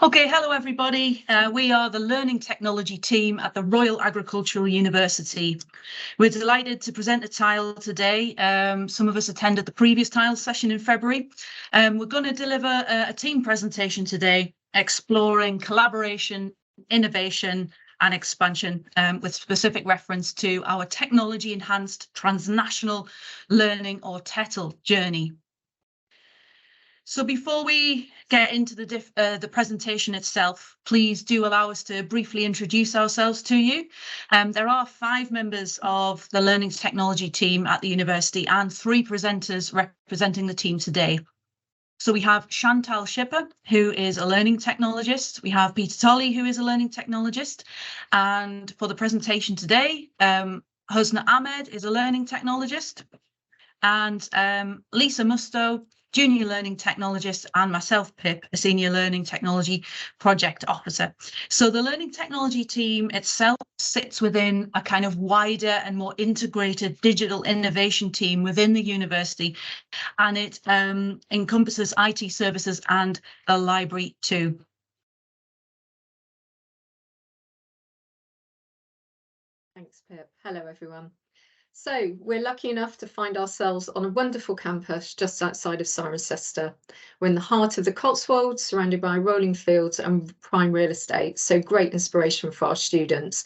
Okay, hello everybody. We are the Learning Technology team at the Royal Agricultural University. We're delighted to present a TILE today. Some of us attended the previous TILE session in February. We're going to deliver a team presentation today exploring collaboration, innovation and expansion with specific reference to our technology-enhanced transnational learning or TETL journey. So before we get into the presentation itself, please do allow us to briefly introduce ourselves to you. There are 5 members of the Learning Technology team at the university and 3 presenters representing the team today. So we have Chantal Schipper, who is a learning technologist. We have Peter Tolley, who is a learning technologist. And for the presentation today, Husna Ahmed is a learning technologist. And Lisa Musto, Junior Learning Technologist, and myself, Pip, a Senior Learning Technology Project Officer. So the Learning Technology team itself sits within a kind of wider and more integrated digital innovation team within the university, and it encompasses IT services and a library too. Thanks, Pip. Hello, everyone. So we're lucky enough to find ourselves on a wonderful campus just outside of Cirencester. We're in the heart of the Cotswolds, surrounded by rolling fields and prime real estate, so great inspiration for our students.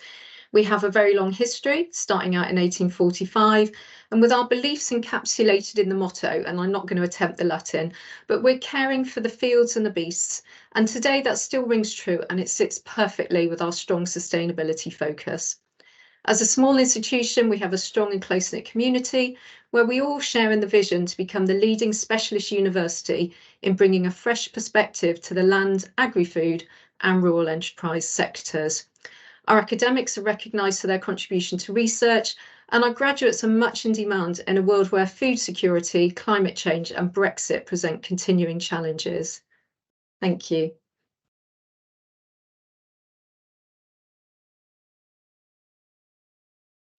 We have a very long history, starting out in 1845, and with our beliefs encapsulated in the motto, and I'm not going to attempt the Latin, but we're caring for the fields and the beasts. And today that still rings true, and it sits perfectly with our strong sustainability focus. As a small institution, we have a strong and close-knit community where we all share in the vision to become the leading specialist university in bringing a fresh perspective to the land, agri-food and rural enterprise sectors. Our academics are recognised for their contribution to research, and our graduates are much in demand in a world where food security, climate change and Brexit present continuing challenges. Thank you.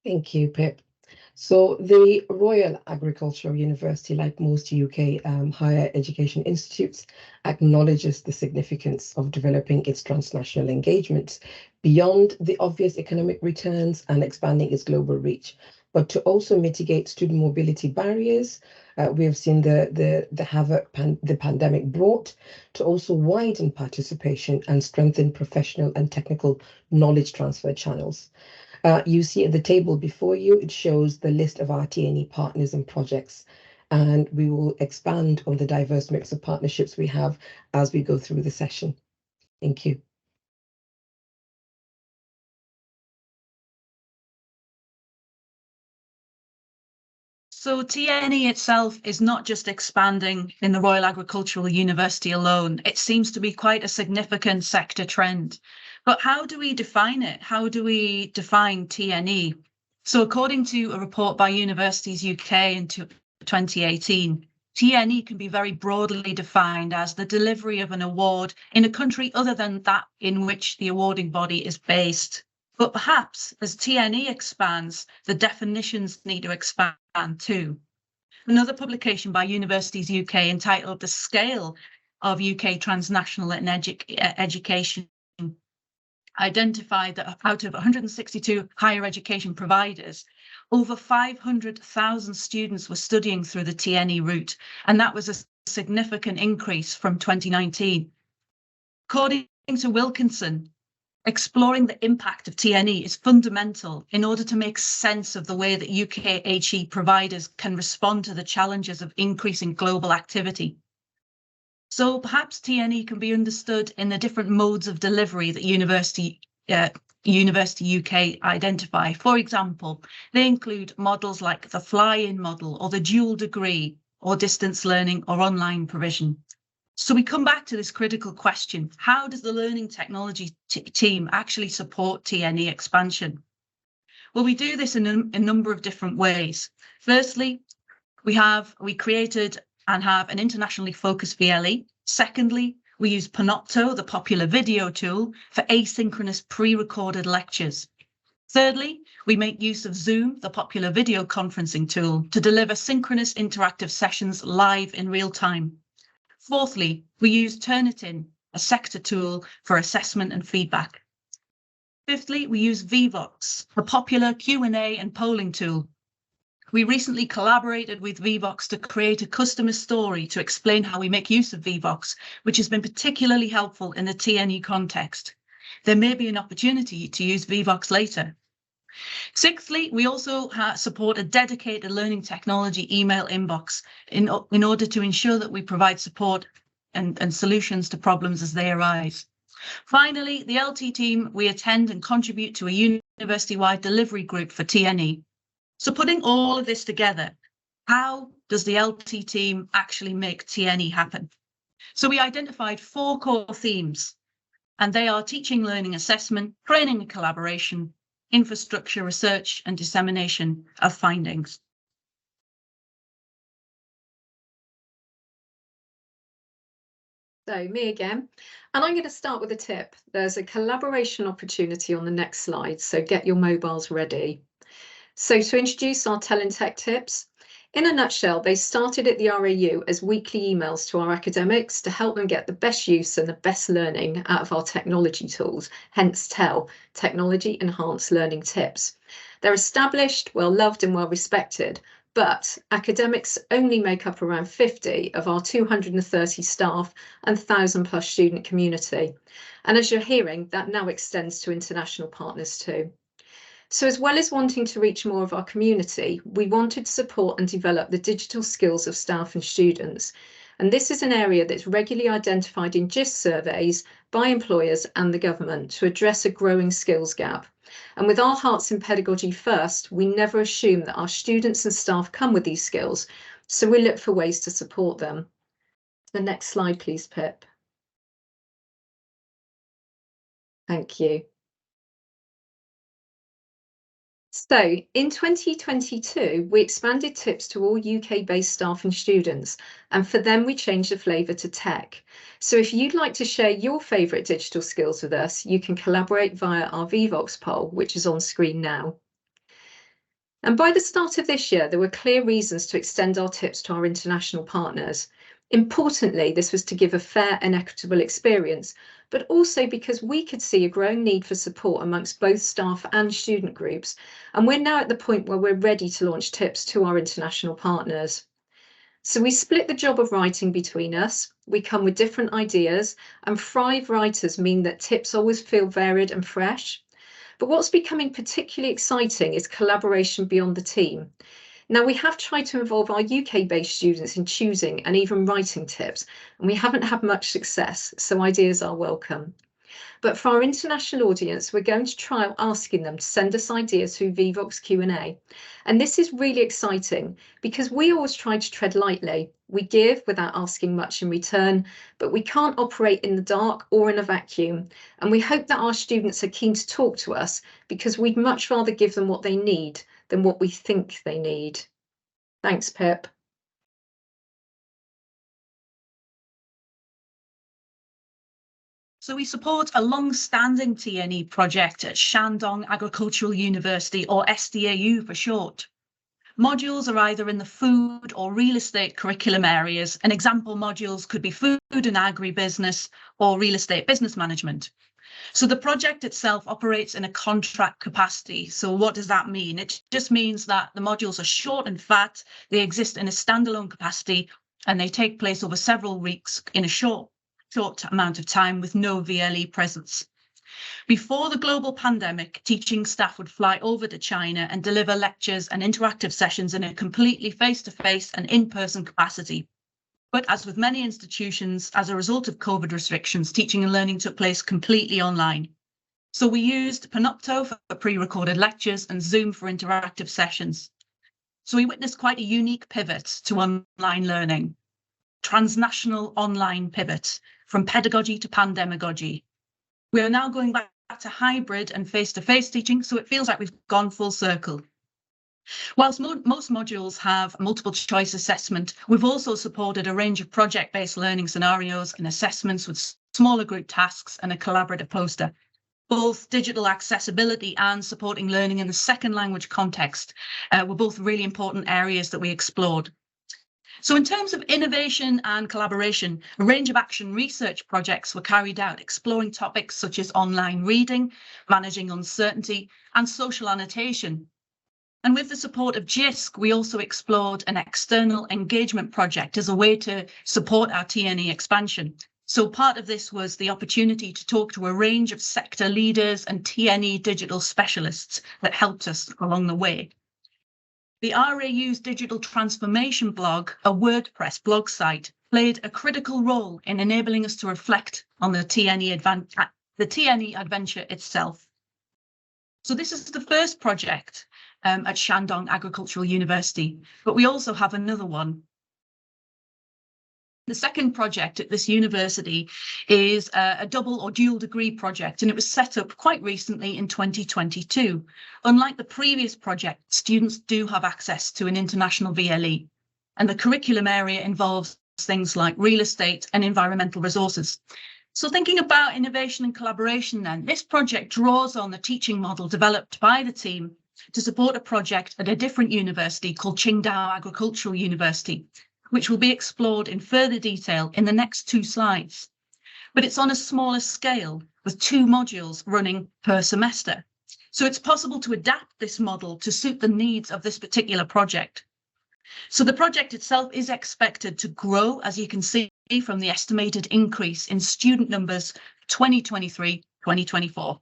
Thank you, Pip. So the Royal Agricultural University, like most UK higher education institutes, acknowledges the significance of developing its transnational engagements beyond the obvious economic returns and expanding its global reach, but to also mitigate student mobility barriers. We have seen the havoc the pandemic brought, to also widen participation and strengthen professional and technical knowledge transfer channels. You see at the table before you, it shows the list of our T&E partners and projects, and we will expand on the diverse mix of partnerships we have as we go through the session. Thank you. So TNE itself is not just expanding in the Royal Agricultural University alone. It seems to be quite a significant sector trend. But how do we define it? How do we define TNE? So according to a report by Universities UK in 2018, TNE can be very broadly defined as the delivery of an award in a country other than that in which the awarding body is based. But perhaps as TNE expands, the definitions need to expand too. Another publication by Universities UK entitled The Scale of UK Transnational and Education identified that out of 162 higher education providers, over 500,000 students were studying through the TNE route, and that was a significant increase from 2019. According to Wilkinson, exploring the impact of TNE is fundamental in order to make sense of the way that UK HE providers can respond to the challenges of increasing global activity. So perhaps TNE can be understood in the different modes of delivery that University UK identify. For example, they include models like the fly-in model or the dual degree or distance learning or online provision. So we come back to this critical question: how does the Learning Technology team actually support TNE expansion? Well, we do this in a number of different ways. Firstly, we created and have an internationally focused VLE. Secondly, we use Panopto, the popular video tool, for asynchronous pre-recorded lectures. Thirdly, we make use of Zoom, the popular video conferencing tool, to deliver synchronous interactive sessions live in real time. Fourthly, we use Turnitin, a sector tool for assessment and feedback. Fifthly, we use Vivox, a popular Q&A and polling tool. We recently collaborated with Vivox to create a customer story to explain how we make use of Vivox, which has been particularly helpful in the TNE context. There may be an opportunity to use Vivox later. Sixthly, we also support a dedicated learning technology email inbox in order to ensure that we provide support and solutions to problems as they arise. Finally, the LT team, we attend and contribute to a university-wide delivery group for TNE. So putting all of this together, how does the LT team actually make TNE happen? So we identified 4 core themes, and they are teaching, learning, assessment, training and collaboration, infrastructure, research and dissemination of findings. So me again, and I'm going to start with a tip. There's a collaboration opportunity on the next slide, so get your mobiles ready. So to introduce our Tech tips, in a nutshell, they started at the RAU as weekly emails to our academics to help them get the best use and the best learning out of our technology tools, hence TEL, Technology Enhanced Learning Tips. They're established, well loved and well respected, but academics only make up around 50 of our 230 staff and 1,000+ student community. And as you're hearing, that now extends to international partners too. So as well as wanting to reach more of our community, we wanted to support and develop the digital skills of staff and students. And this is an area that's regularly identified in GIST surveys by employers and the government to address a growing skills gap. And with our hearts in pedagogy first, we never assume that our students and staff come with these skills. So we look for ways to support them. The next slide, please, Pip. Thank you. So in 2022, we expanded tips to all UK-based staff and students, and for them we changed the flavour to tech. So if you'd like to share your favourite digital skills with us, you can collaborate via our Vivox poll, which is on screen now. And by the start of this year, there were clear reasons to extend our tips to our international partners. Importantly, this was to give a fair and equitable experience, but also because we could see a growing need for support amongst both staff and student groups. And we're now at the point where we're ready to launch tips to our international partners. So we split the job of writing between us. We come with different ideas, and 5 writers mean that tips always feel varied and fresh. But what's becoming particularly exciting is collaboration beyond the team. Now, we have tried to involve our UK-based students in choosing and even writing tips, and we haven't had much success, so ideas are welcome. But for our international audience, we're going to trial asking them to send us ideas through Vivox Q&A. And this is really exciting because we always try to tread lightly. We give without asking much in return, but we can't operate in the dark or in a vacuum. And we hope that our students are keen to talk to us because we'd much rather give them what they need than what we think they need. Thanks, Pip. So we support a long-standing TNE project at Shandong Agricultural University, or SDAU for short. Modules are either in the food or real estate curriculum areas, and example modules could be food and agribusiness or real estate business management. So the project itself operates in a contract capacity. So what does that mean? It just means that the modules are short and fat, they exist in a standalone capacity, and they take place over several weeks in a short amount of time with no VLE presence. Before the global pandemic, teaching staff would fly over to China and deliver lectures and interactive sessions in a completely face-to-face and in-person capacity. But as with many institutions, as a result of COVID restrictions, teaching and learning took place completely online. So we used Panopto for pre-recorded lectures and Zoom for interactive sessions. So we witnessed quite a unique pivot to online learning. Transnational online pivot from pedagogy to pandemigogy. We are now going back to hybrid and face-to-face teaching, so it feels like we've gone full circle. Whilst most modules have multiple choice assessment, we've also supported a range of project-based learning scenarios and assessments with smaller group tasks and a collaborative poster. Both digital accessibility and supporting learning in the second language context were both really important areas that we explored. So in terms of innovation and collaboration, a range of action research projects were carried out exploring topics such as online reading, managing uncertainty, and social annotation. And with the support of JISC, we also explored an external engagement project as a way to support our TNE expansion. So part of this was the opportunity to talk to a range of sector leaders and TNE digital specialists that helped us along the way. The RAU's digital transformation blog, a WordPress blog site, played a critical role in enabling us to reflect on the TNE adventure itself. So this is the first project at Shandong Agricultural University, but we also have another one. The second project at this university is a double or dual degree project, and it was set up quite recently in 2022. Unlike the previous project, students do have access to an international VLE, and the curriculum area involves things like real estate and environmental resources. So thinking about innovation and collaboration then, this project draws on the teaching model developed by the team to support a project at a different university called Qingdao Agricultural University, which will be explored in further detail in the next 2 slides. But it's on a smaller scale with 2 modules running per semester. So it's possible to adapt this model to suit the needs of this particular project. So the project itself is expected to grow, as you can see from the estimated increase in student numbers 2023-2024.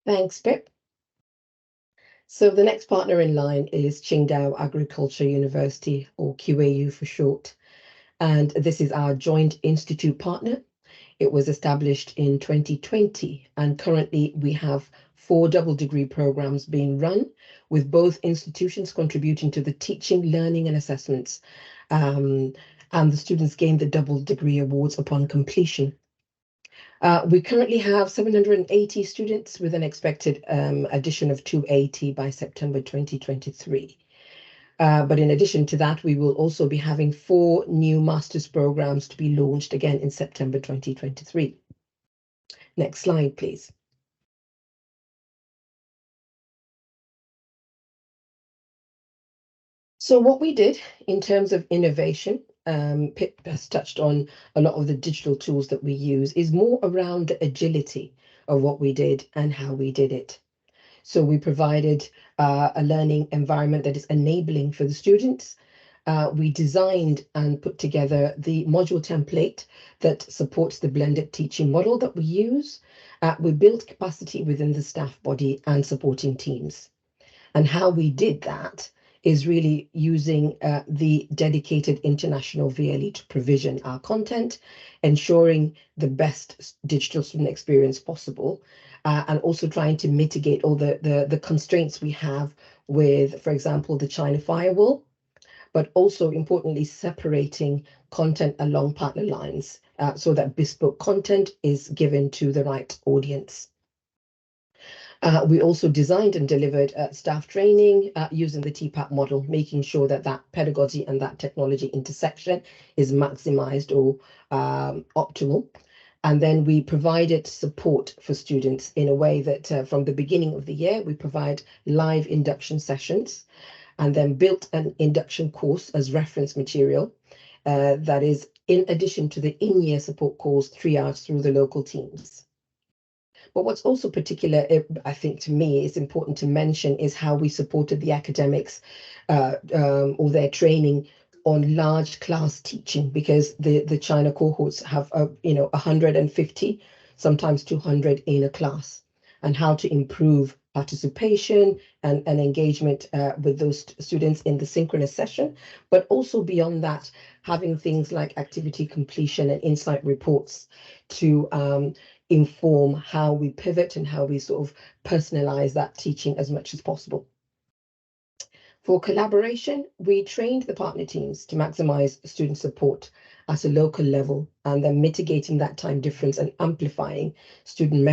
Thanks, Pip. So the next partner in line is Qingdao Agriculture University, or QAU for short. And this is our joint institute partner. It was established in 2020, and currently we have 4 double degree programs being run, with both institutions contributing to the teaching, learning and assessments. And the students gain the double degree awards upon completion. We currently have 780 students with an expected addition of 280 by September 2023. But in addition to that, we will also be having 4 new master's programs to be launched again in September 2023. Next slide, please. So what we did in terms of innovation, Pip has touched on a lot of the digital tools that we use, is more around the agility of what we did and how we did it. So we provided a learning environment that is enabling for the students. We designed and put together the module template that supports the blended teaching model that we use. We built capacity within the staff body and supporting teams. And how we did that is really using the dedicated international VLE to provision our content, ensuring the best digital student experience possible, and also trying to mitigate all the constraints we have with, for example, the China firewall, but also importantly separating content along partner lines so that bespoke content is given to the right audience. We also designed and delivered staff training using the TPAP model, making sure that that pedagogy and that technology intersection is maximized or optimal. And then we provided support for students in a way that from the beginning of the year, we provide live induction sessions and then built an induction course as reference material that is in addition to the in-year support calls 3 hours through the local teams. But what's also particular, I think to me, is important to mention is how we supported the academics or their training on large class teaching, because the China cohorts have 150, sometimes 200 in a class, and how to improve participation and engagement with those students in the synchronous session, but also beyond that, having things like activity completion and insight reports to inform how we pivot and how we sort of personalize that teaching as much as possible. For collaboration, we trained the partner teams to maximize student support at a local level, and then mitigating that time difference and amplifying student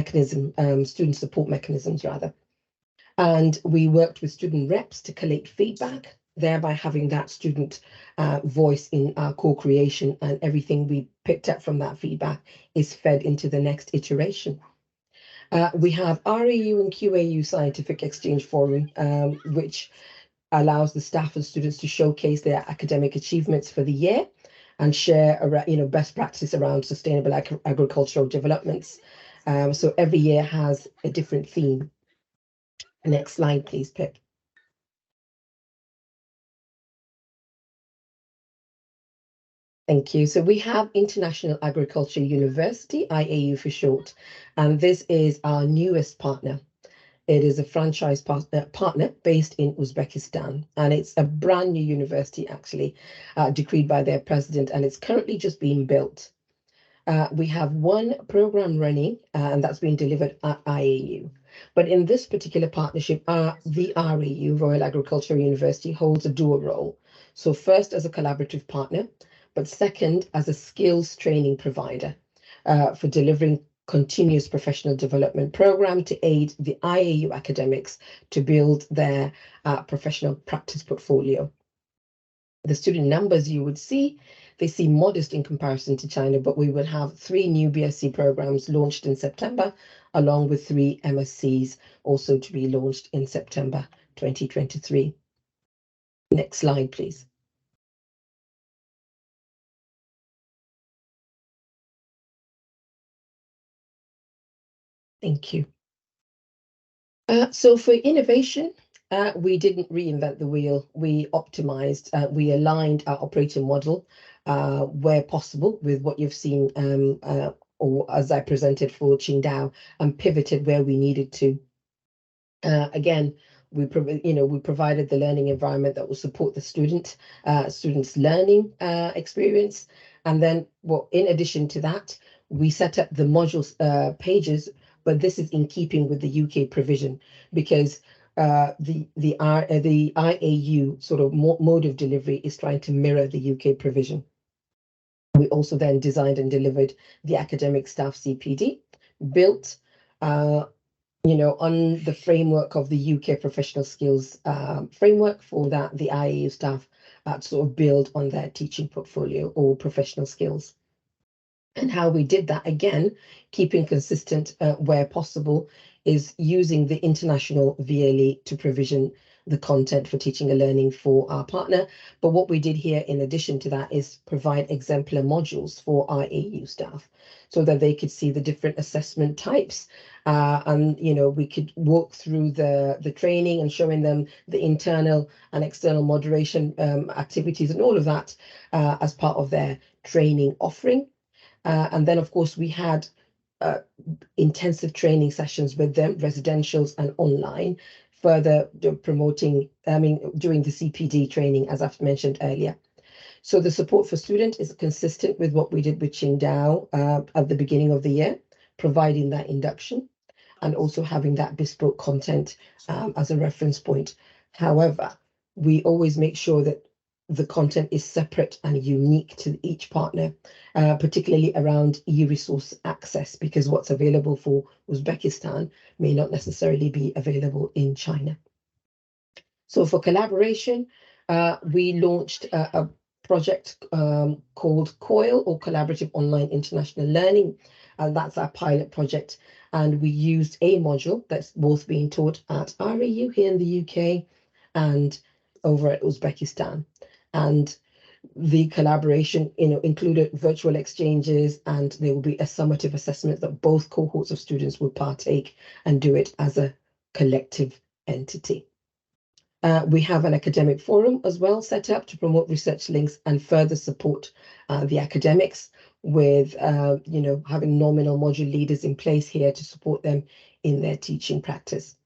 support mechanisms rather. And we worked with student reps to collate feedback, thereby having that student voice in our co-creation, and everything we picked up from that feedback is fed into the next iteration. We have RAU and QAU Scientific Exchange Forum, which allows the staff and students to showcase their academic achievements for the year and share best practice around sustainable agricultural developments. So every year has a different theme. Next slide, please, Pip. Thank you. So we have International Agriculture University, IAU for short, and this is our newest partner. It is a franchise partner based in Uzbekistan, and it's a brand new university, actually, decreed by their president, and it's currently just being built. We have one program running, and that's being delivered at IAU. But in this particular partnership, the RAU, Royal Agricultural University, holds a dual role. So first as a collaborative partner, but second as a skills training provider for delivering continuous professional development program to aid the IAU academics to build their professional practice portfolio. The student numbers you would see, they seem modest in comparison to China, but we will have 3 new BSc programs launched in September, along with 3 MScs also to be launched in September 2023. Next slide, please. Thank you. So for innovation, we didn't reinvent the wheel. We optimized, we aligned our operating model where possible with what you've seen or as I presented for Qingdao, and pivoted where we needed to. Again, we provided the learning environment that will support the students' learning experience. And then, well, in addition to that, we set up the modules pages, but this is in keeping with the UK provision, because the IAU sort of mode of delivery is trying to mirror the UK provision. We also then designed and delivered the academic staff CPD, built on the framework of the UK professional skills framework for that, the IAU staff sort of build on their teaching portfolio or professional skills. And how we did that, again, keeping consistent where possible, is using the international VLE to provision the content for teaching and learning for our partner. But what we did here, in addition to that, is provide exemplar modules for our AU staff so that they could see the different assessment types. And, we could walk through the training and showing them the internal and external moderation activities and all of that as part of their training offering. And then, of course, we had intensive training sessions with them, residentials and online, further promoting, doing the CPD training, as I've mentioned earlier. So the support for student is consistent with what we did with Qingdao at the beginning of the year, providing that induction and also having that bespoke content as a reference point. However, we always make sure that the content is separate and unique to each partner, particularly around e-resource access, because what's available for Uzbekistan may not necessarily be available in China. So for collaboration, we launched a project called COIL, or Collaborative Online International Learning, and that's our pilot project. And we used a module that's both being taught at RAU here in the UK and over at Uzbekistan. And the collaboration, included virtual exchanges, and there will be a summative assessment that both cohorts of students will partake and do it as a collective entity. We have an academic forum as well set up to promote research links and further support the academics with, having nominal module leaders in place here to support them in their teaching practice.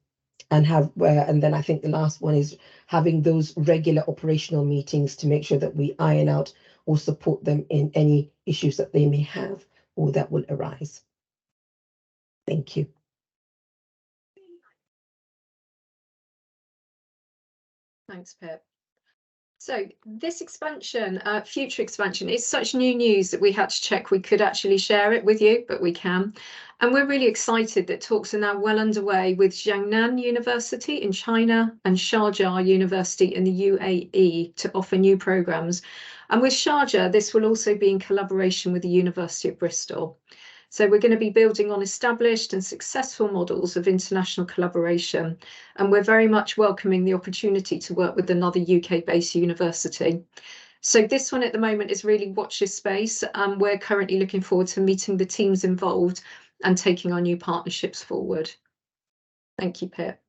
And then I think the last one is having those regular operational meetings to make sure that we iron out or support them in any issues that they may have or that will arise. Thank you. Thanks, Pip. So this expansion, future expansion, is such new news that we had to check we could actually share it with you, but we can. And we're really excited that talks are now well underway with Jiangnan University in China and Sharjah University in the UAE to offer new programs. And with Sharjah, this will also be in collaboration with the University of Bristol. So we're going to be building on established and successful models of international collaboration, and we're very much welcoming the opportunity to work with another UK-based university. So this one at the moment is really watch this space, and we're currently looking forward to meeting the teams involved and taking our new partnerships forward. Thank you, Pip.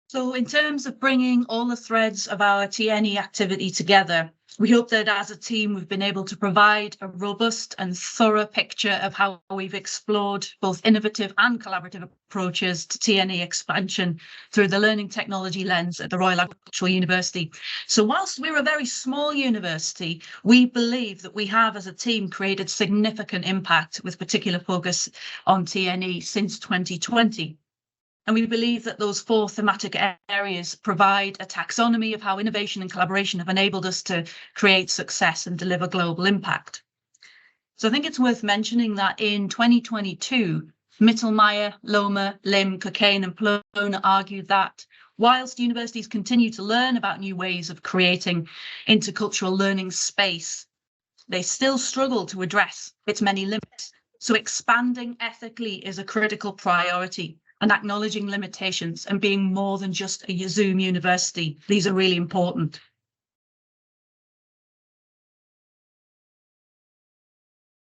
So in terms of bringing all the threads of our TNE activity together, we hope that as a team we've been able to provide a robust and thorough picture of how we've explored both innovative and collaborative approaches to TNE expansion through the learning technology lens at the Royal Agricultural University. So whilst we're a very small university, we believe that we have as a team created significant impact with particular focus on TNE since 2020. And we believe that those 4 thematic areas provide a taxonomy of how innovation and collaboration have enabled us to create success and deliver global impact. So I think it's worth mentioning that in 2022, Mittelmeier, Lohmer, Lim, Cockayne and Plona argued that whilst universities continue to learn about new ways of creating intercultural learning space, they still struggle to address its many limits. So expanding ethically is a critical priority, and acknowledging limitations and being more than just a Zoom university. These are really important.